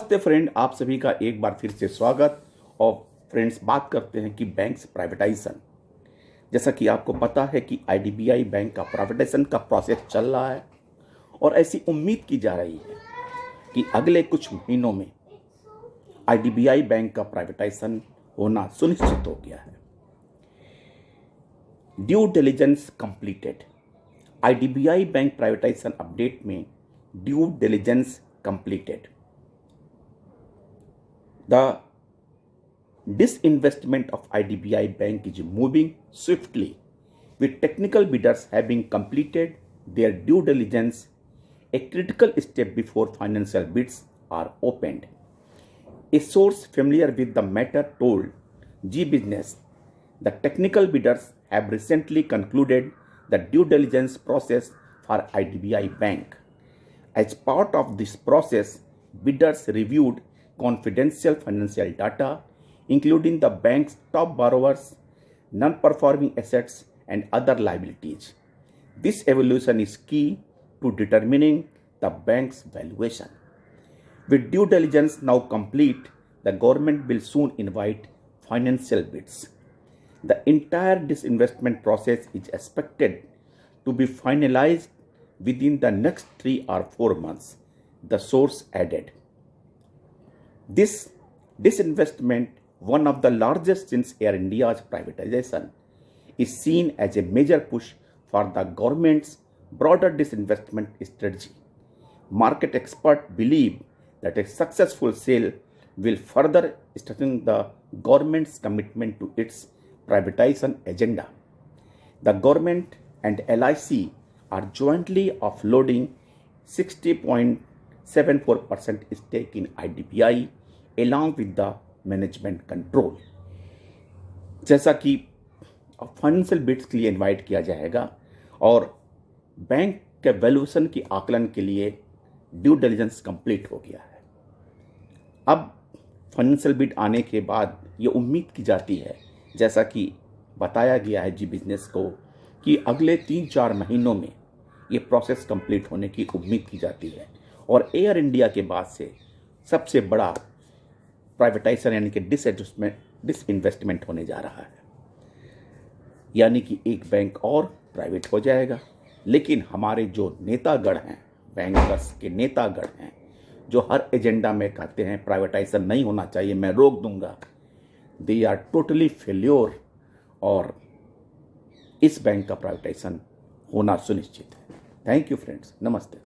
नमस्ते फ्रेंड, आप सभी का एक बार फिर से स्वागत। और फ्रेंड्स, बात करते हैं कि बैंक्स प्राइवेटाइजेशन। जैसा कि आपको पता है कि आईडीबीआई बैंक का प्राइवेटाइजेशन का प्रोसेस चल रहा है और ऐसी उम्मीद की जा रही है कि अगले कुछ महीनों में आईडीबीआई बैंक का प्राइवेटाइजेशन होना सुनिश्चित हो गया है। Due diligence completed. IDBI bank privatisation update में due diligence completed. The disinvestment of IDBI Bank is moving swiftly, with technical bidders having completed their due diligence, a critical step before financial bids are opened. A source familiar with the matter told G Business the technical bidders have recently concluded the due diligence process for IDBI Bank. As part of this process, bidders reviewed confidential financial data, including the bank's top borrowers, non-performing assets, and other liabilities. This evaluation is key to determining the bank's valuation. With due diligence now complete, the government will soon invite financial bids. The entire disinvestment process is expected to be finalized within the next 3 or 4 months, the source added. This disinvestment, one of the largest since Air India's privatization, is seen as a major push for the government's broader disinvestment strategy. Market experts believe that a successful sale will further strengthen the government's commitment to its privatization agenda. The government and LIC are jointly offloading 60.74% stake in IDBI along with the management control. जैसा कि financial beads के लिए invite किया जाएगा और bank के valuation की आकलन के लिए ड्यू डिलिजेंस कंप्लीट हो गया है। अब फाइनेंशियल बिड आने के बाद ये उम्मीद की जाती है, जैसा कि बताया गया है जी बिजनेस को, कि अगले 3-4 महीनों में ये प्रोसेस कंप्लीट होने की उम्मीद की जाती है और एयर इंडिया के बाद से सबसे बड़ा प्राइवेटाइजेशन यानी कि डिसइन्वेस्टमेंट होने जा रहा है। यानी कि एक बैंक और प्राइवेट हो जाएगा। लेकिन हमारे जो नेतागण हैं, बैंकर्स के नेतागण हैं, जो हर एजेंडा में कहते हैं प्राइवेटाइजेशन नहीं होना चाहिए, मैं रोक दूंगा, दे आर टोटली फेल्योर और इस बैंक का प्राइवेटाइजेशन होना सुनिश्चित है। थैंक यू फ्रेंड्स, नमस्ते।